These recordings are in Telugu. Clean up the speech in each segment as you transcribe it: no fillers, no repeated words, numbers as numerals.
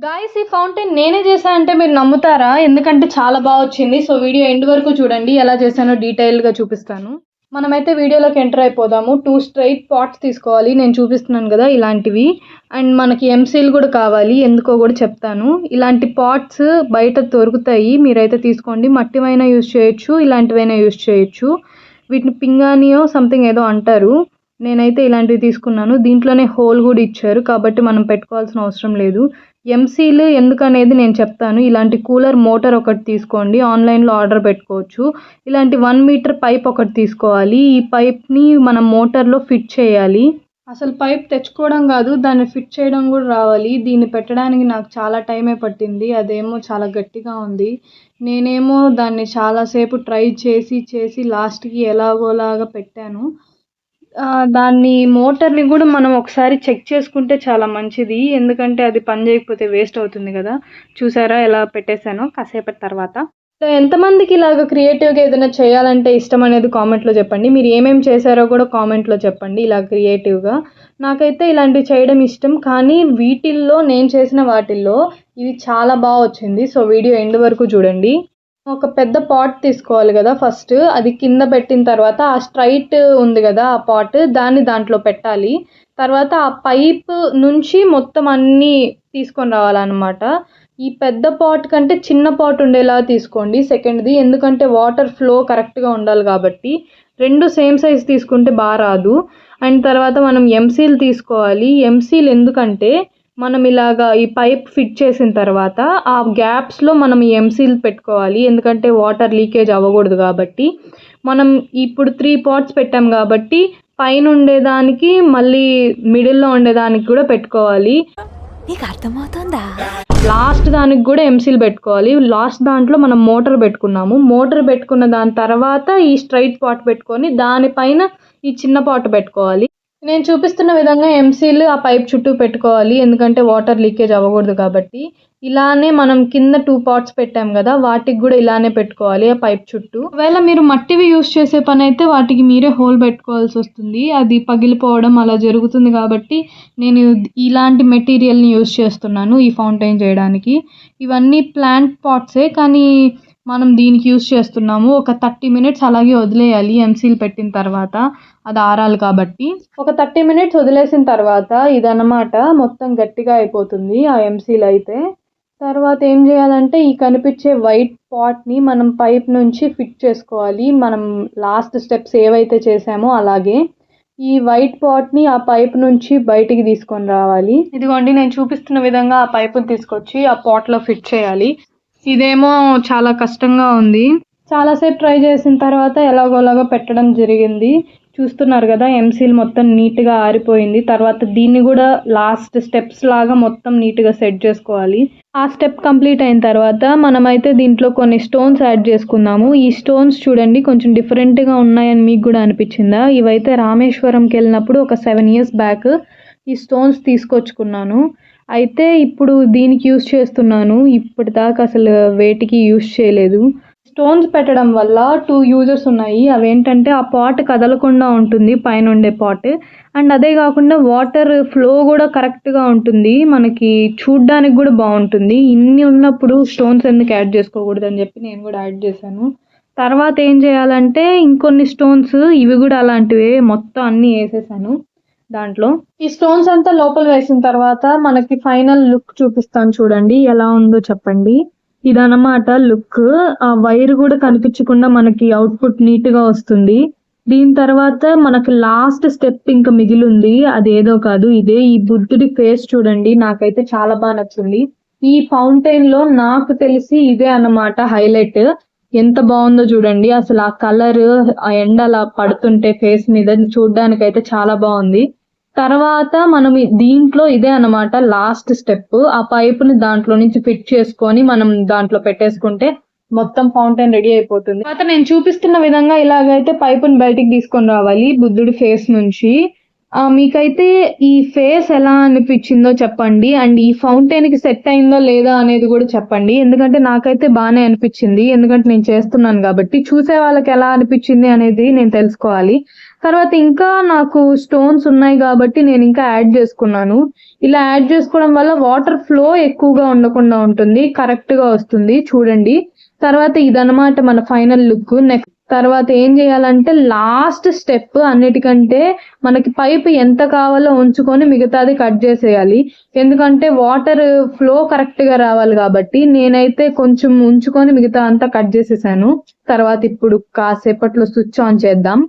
గాయ్స్, ఈ ఫౌంటైన్ నేనే చేశా అంటే మీరు నమ్ముతారా? ఎందుకంటే చాలా బాగా వచ్చింది. సో వీడియో ఎండ్ వరకు చూడండి, ఎలా చేశానో డీటెయిల్గా చూపిస్తాను. మనమైతే వీడియోలోకి ఎంటర్ అయిపోదాము. 2 స్ట్రైట్ పాట్స్ తీసుకోవాలి, నేను చూపిస్తున్నాను కదా ఇలాంటివి. అండ్ మనకి ఎంసీల్ కూడా కావాలి, ఎందుకో కూడా చెప్తాను. ఇలాంటి పాట్స్ బయట దొరుకుతాయి, మీరైతే తీసుకోండి. మట్టివైనా యూజ్ చేయొచ్చు, ఇలాంటివైనా యూజ్ చేయొచ్చు. వీటిని పింగానియో సంథింగ్ ఏదో అంటారు. నేనైతే ఇలాంటివి తీసుకున్నాను. దీంట్లోనే హోల్ కూడా ఇచ్చారు, కాబట్టి మనం పెట్టుకోవాల్సిన అవసరం లేదు. ఎంసీలు ఎందుకనేది నేను చెప్తాను. ఇలాంటి కూలర్ మోటార్ ఒకటి తీసుకోండి, ఆన్లైన్లో ఆర్డర్ పెట్టుకోవచ్చు. ఇలాంటి 1 మీటర్ పైప్ ఒకటి తీసుకోవాలి. ఈ పైప్ని మనం మోటార్లో ఫిట్ చేయాలి. అసలు పైప్ తెచ్చుకోవడం కాదు, దాన్ని ఫిట్ చేయడం కూడా రావాలి. దీన్ని పెట్టడానికి నాకు చాలా టైమే పట్టింది, అదేమో చాలా గట్టిగా ఉంది. నేనేమో దాన్ని చాలాసేపు ట్రై చేసి లాస్ట్కి ఎలాగోలాగా పెట్టాను. దాన్ని మోటార్ని కూడా మనం ఒకసారి చెక్ చేసుకుంటే చాలా మంచిది, ఎందుకంటే అది పని చేయకపోతే వేస్ట్ అవుతుంది కదా. చూసారా ఎలా పెట్టేశానో కాసేపటి తర్వాత. సో ఎంతమందికి ఇలాగ క్రియేటివ్గా ఏదైనా చేయాలంటే ఇష్టం అనేది కామెంట్లో చెప్పండి. మీరు ఏమేమి చేశారో కూడా కామెంట్లో చెప్పండి ఇలా క్రియేటివ్గా. నాకైతే ఇలాంటివి చేయడం ఇష్టం, కానీ వీటిల్లో నేను చేసిన వాటిల్లో ఇది చాలా బాగా వచ్చింది. సో వీడియో ఎండ్ వరకు చూడండి. ఒక పెద్ద పాట్ తీసుకోవాలి కదా, ఫస్ట్ అది కింద పెట్టిన తర్వాత ఆ స్ట్రైట్ ఉంది కదా ఆ పాట్, దాన్ని దాంట్లో పెట్టాలి. తర్వాత ఆ పైప్ నుంచి మొత్తం అన్నీ తీసుకొని రావాలన్నమాట. ఈ పెద్ద పాట్ కంటే చిన్న పాట్ ఉండేలా తీసుకోండి సెకండ్ది, ఎందుకంటే వాటర్ ఫ్లో కరెక్ట్గా ఉండాలి కాబట్టి. 2 సేమ్ సైజ్ తీసుకుంటే బాగా రాదు. అండ్ తర్వాత మనం ఎంసీల్ తీసుకోవాలి. ఎంసీల్ ఎందుకంటే మనం ఇలాగా ఈ పైప్ ఫిట్ చేసిన తర్వాత ఆ గ్యాప్స్లో మనం ఈ ఎంసీల్ పెట్టుకోవాలి, ఎందుకంటే వాటర్ లీకేజ్ అవ్వకూడదు కాబట్టి. మనం ఇప్పుడు 3 పాట్స్ పెట్టాం కాబట్టి పైన ఉండేదానికి మళ్ళీ మిడిల్లో ఉండేదానికి కూడా పెట్టుకోవాలి. నీకు అర్థమవుతుందా? లాస్ట్ దానికి కూడా ఎంసీల్ పెట్టుకోవాలి. లాస్ట్ దాంట్లో మనం మోటార్ పెట్టుకున్నాము, మోటార్ పెట్టుకున్న దాని తర్వాత ఈ స్ట్రైట్ పాట్ పెట్టుకొని దానిపైన ఈ చిన్న పాట్ పెట్టుకోవాలి. నేను చూపిస్తున్న విధంగా ఎంసీల్ ఆ పైప్ చుట్టూ పెట్టుకోవాలి, ఎందుకంటే వాటర్ లీకేజ్ అవ్వకూడదు కాబట్టి. ఇలానే మనం కింద 2 పాట్స్ పెట్టాం కదా, వాటికి కూడా ఇలానే పెట్టుకోవాలి ఆ పైప్ చుట్టూ. ఒకవేళ మీరు మట్టివి యూజ్ చేసే పని అయితే వాటికి మీరే హోల్ పెట్టుకోవాల్సి వస్తుంది, అది పగిలిపోవడం అలా జరుగుతుంది కాబట్టి నేను ఇలాంటి మెటీరియల్ని యూజ్ చేస్తున్నాను ఈ ఫౌంటైన్ చేయడానికి. ఇవన్నీ ప్లాంట్ పాట్సే, కానీ మనం దీనికి యూజ్ చేస్తున్నాము. ఒక 30 మినిట్స్ అలాగే వదిలేయాలి ఎంసీల్ పెట్టిన తర్వాత, అది ఆరాలి కాబట్టి. ఒక 30 మినిట్స్ వదిలేసిన తర్వాత ఇదన్నమాట మొత్తం గట్టిగా అయిపోతుంది ఆ ఎంసీల్ అయితే. తర్వాత ఏం చేయాలంటే ఈ కనిపించే వైట్ పాట్ని మనం పైప్ నుంచి ఫిట్ చేసుకోవాలి, మనం లాస్ట్ స్టెప్స్ ఏవైతే చేసామో అలాగే. ఈ వైట్ పాట్ని ఆ పైప్ నుంచి బయటికి తీసుకొని రావాలి. ఇదిగోండి, నేను చూపిస్తున్న విధంగా ఆ పైపుని తీసుకొచ్చి ఆ పాట్లో ఫిట్ చేయాలి. ఇదేమో చాలా కష్టంగా ఉంది, చాలాసేపు ట్రై చేసిన తర్వాత ఎలాగోలాగా పెట్టడం జరిగింది. చూస్తున్నారు కదా, ఎంసీల్ మొత్తం నీట్గా ఆరిపోయింది. తర్వాత దీన్ని కూడా లాస్ట్ స్టెప్స్ లాగా మొత్తం నీట్గా సెట్ చేసుకోవాలి. ఆ స్టెప్ కంప్లీట్ అయిన తర్వాత మనమైతే దీంట్లో కొన్ని స్టోన్స్ యాడ్ చేసుకుందాము. ఈ స్టోన్స్ చూడండి కొంచెం డిఫరెంట్గా ఉన్నాయని మీకు కూడా అనిపించిందా? ఇవైతే రామేశ్వరంకి వెళ్ళినప్పుడు ఒక 7 years బ్యాక్ ఈ స్టోన్స్ తీసుకొచ్చుకున్నాను. అయితే ఇప్పుడు దీనికి యూస్ చేస్తున్నాను, ఇప్పటిదాకా అసలు వేటికి యూస్ చేయలేదు. స్టోన్స్ పెట్టడం వల్ల 2 యూజెస్ ఉన్నాయి. అవేంటంటే ఆ పాట్ కదలకుండా ఉంటుంది, పైన ఉండే పాట్. అండ్ అదే కాకుండా వాటర్ ఫ్లో కూడా కరెక్ట్గా ఉంటుంది, మనకి చూడ్డానికి కూడా బాగుంటుంది. ఇన్ని ఉన్నప్పుడు స్టోన్స్ ఎందుకు యాడ్ చేసుకోకూడదు అని చెప్పి నేను కూడా యాడ్ చేశాను. తర్వాత ఏం చేయాలంటే ఇంకొన్ని స్టోన్స్, ఇవి కూడా అలాంటివే, మొత్తం అన్నీ వేసేసాను దాంట్లో. ఈ స్టోన్స్ అంతా లోపల వేసిన తర్వాత మనకి ఫైనల్ లుక్ చూపిస్తాను, చూడండి ఎలా ఉందో చెప్పండి. ఇదన్నమాట లుక్. ఆ వైర్ కూడా కనిపించకుండా మనకి అవుట్పుట్ నీట్గా వస్తుంది. దీని తర్వాత మనకి లాస్ట్ స్టెప్ ఇంకా మిగిలింది, అదేదో కాదు ఇదే. ఈ బుద్ధుడి ఫేస్ చూడండి, నాకైతే చాలా బాగా నచ్చింది. ఈ ఫౌంటైన్ లో నాకు తెలిసి ఇదే అన్నమాట హైలైట్. ఎంత బాగుందో చూడండి, అసలు ఆ కలర్, ఆ ఎండ అలా పడుతుంటే ఫేస్ మీద చూడడానికైతే చాలా బాగుంది. తర్వాత మనం దీంట్లో ఇదే అన్నమాట లాస్ట్ స్టెప్. ఆ పైపుని దాంట్లో నుంచి ఫిట్ చేసుకొని మనం దాంట్లో పెట్టేసుకుంటే మొత్తం ఫౌంటైన్ రెడీ అయిపోతుంది. తర్వాత నేను చూపిస్తున్న విధంగా ఇలాగైతే పైపుని బయటికి తీసుకొని రావాలి బుద్ధుడి ఫేస్ నుంచి. మీకైతే ఈ ఫేస్ ఎలా అనిపించిందో చెప్పండి, అండ్ ఈ ఫౌంటైన్కి సెట్ అయిందో లేదా అనేది కూడా చెప్పండి, ఎందుకంటే నాకైతే బాగానే అనిపించింది, ఎందుకంటే నేను చేస్తున్నాను కాబట్టి. చూసే వాళ్ళకి ఎలా అనిపించింది అనేది నేను తెలుసుకోవాలి. తర్వాత ఇంకా నాకు స్టోన్స్ ఉన్నాయి కాబట్టి నేను ఇంకా యాడ్ చేసుకున్నాను. ఇలా యాడ్ చేసుకోవడం వల్ల వాటర్ ఫ్లో ఎక్కువగా ఉండకుండా ఉంటుంది, కరెక్ట్ గా వస్తుంది చూడండి. తర్వాత ఇదన్నమాట మన ఫైనల్ లుక్. నెక్స్ట్ తర్వాత ఏం చేయాలంటే లాస్ట్ స్టెప్ అన్నిటికంటే మనకి పైప్ ఎంత కావాలో ఉంచుకొని మిగతాది కట్ చేసేయాలి. ఎందుకంటే వాటర్ ఫ్లో కరెక్ట్ గా రావాలి కాబట్టి నేనైతే కొంచెం ఉంచుకొని మిగతా అంతా కట్ చేసేసాను. తర్వాత ఇప్పుడు కాసేపట్లో స్విచ్ ఆన్ చేద్దాం.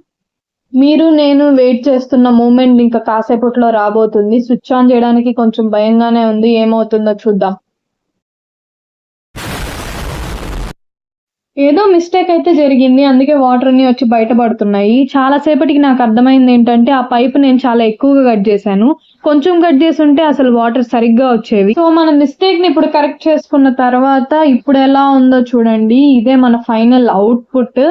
మీరు నేను వెయిట్ చేస్తున్న మూమెంట్ ఇంకా కాసేపట్లో రాబోతుంది. స్విచ్ ఆన్ చేయడానికి కొంచెం భయంగానే ఉంది, ఏమవుతుందో చూద్దాం. ఏదో మిస్టేక్ అయితే జరిగింది, అందుకే వాటర్ అన్ని వచ్చి బయటపడుతున్నాయి. చాలా సేపటికి నాకు అర్థమైంది ఏంటంటే ఆ పైప్ నేను చాలా ఎక్కువగా కట్ చేశాను. కొంచెం కట్ చేసి ఉంటే అసలు వాటర్ సరిగ్గా వచ్చేవి. సో మన మిస్టేక్ ని ఇప్పుడు కరెక్ట్ చేసుకున్న తర్వాత ఇప్పుడు ఎలా ఉందో చూడండి. ఇదే మన ఫైనల్ అవుట్పుట్.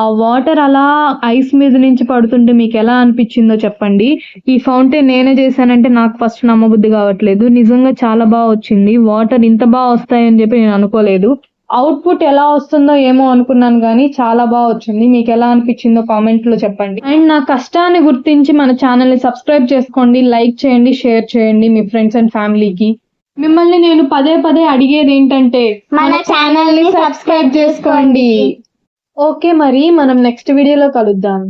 ఆ వాటర్ అలా ఐస్ మీద నుంచి పడుతుంటే మీకు ఎలా అనిపించిందో చెప్పండి. ఈ ఫౌంటైన్ నేనే చేశానంటే నాకు ఫస్ట్ నమ్మబుద్ధి కావట్లేదు. నిజంగా చాలా బాగా వచ్చింది. వాటర్ ఇంత బాగా వస్తాయని చెప్పి నేను అనుకోలేదు. అవుట్పుట్ ఎలా వస్తుందో ఏమో అనుకున్నాను కానీ చాలా బాగా వచ్చింది. మీకు ఎలా అనిపించిందో కామెంట్ లో చెప్పండి. అండ్ నా కష్టాన్ని గుర్తించి మన ఛానల్ ని సబ్స్క్రైబ్ చేసుకోండి, లైక్ చేయండి, షేర్ చేయండి మీ ఫ్రెండ్స్ అండ్ ఫ్యామిలీకి. మిమ్మల్ని నేను పదే పదే అడిగేది ఏంటంటే మన ఛానల్ ని సబ్స్క్రైబ్ చేసుకోండి. ఓకే, మరి మనం నెక్స్ట్ వీడియోలో కలుద్దాం.